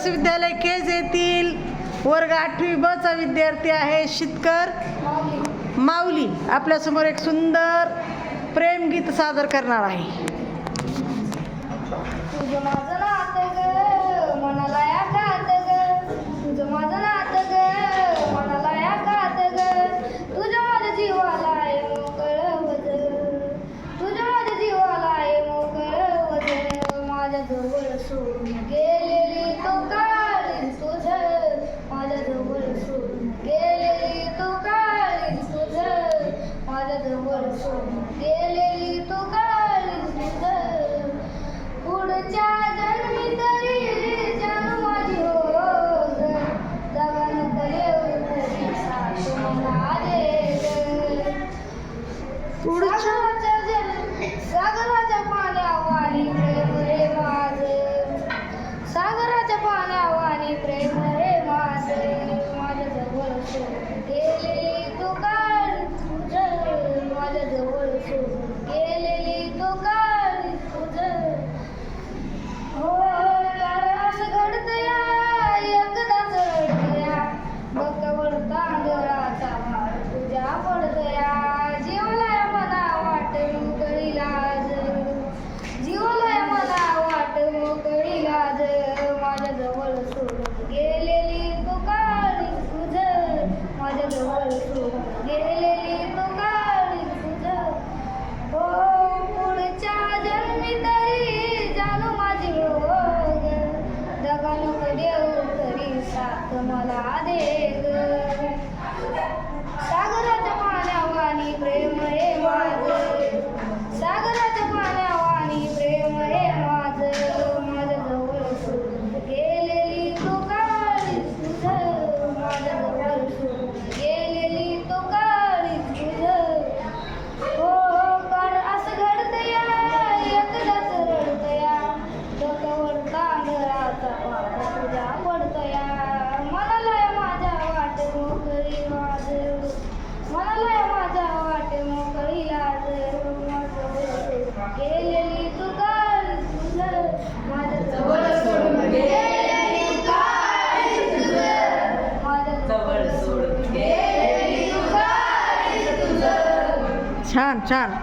आदर्श विद्यालय केज येथील वर्ग 8वी ब चा विद्यार्थी आहे शितकर माऊली आपल्यासमोर एक सुंदर प्रेमगीत सादर करणार आहे. तुझं माझं नातं ग मनाला आघात ग, तुझं माझं नातं ग मनाला आघात ग, तुझ्या माझ्या जीवाला आहे मोकळं वज, तुझ्या माझ्या जीवाला आहे मोकळं वज, माझ्या जवळ सोडून गेलेली तो काळी तुझं, माझ्या जवळ सोडून गेलेली तो काळी तुझं, माझ्या जवळ सोडून गेलेली तो काळी तुझं, पुढच्या जन्मी तरी जाणू माझी हो ग, जागा नको येऊ तरी सासू मला दे ग, सागराच्या पाण्यावानी प्रेम रे माझं, सागराच्या पाण्यावानी प्रेम रे माझं, माझ्या जवळ सोडून गेलेली तू काळी तुझं, माझ्या जवळ सोडून गेलेली तू काळी तुझं, हो असं घडतया एकदाच रडतया, बकवड तांदळाचा भार तुझ्या पडतया, जीवलाय मला वाट मोकळी लाज, जीवलाय मला वाट मोकळी लाज, माझ्या जवळ सोडून गेलेली तू काळी तुझं, माझ्या जवळ सोडून गेलेली तू काळी तुझं, हो पुढच्या जन्मी तरी जाणू माझी हो ग, दगा नको देऊ तरी साथ मला दे ग, सागराच्या पाण्यावानी प्रेम रे माझं, सागराच्या पाण्यावानी प्रेम रे माझं, माझ्या जवळ सोडून गेलेली तू काळी तुझं, माझ्या जवळ सोडून गेलेली तू काळी तुझं, हो कर असं घडतया एकदाच रडतया, डोक्यावर तांदळाचा भार तुझ्या पडतया, मनाला माझ्या वाट मोकळी वाज, मनाला माझ्या वाट मोकळी लाज, गेलेली तू काळी तुझं, माझ्या जवळ सोडून गेलेली तू काळी तुझं, माझ्या जवळ सोडून गेलेली तू काळी तुझं. छान छान.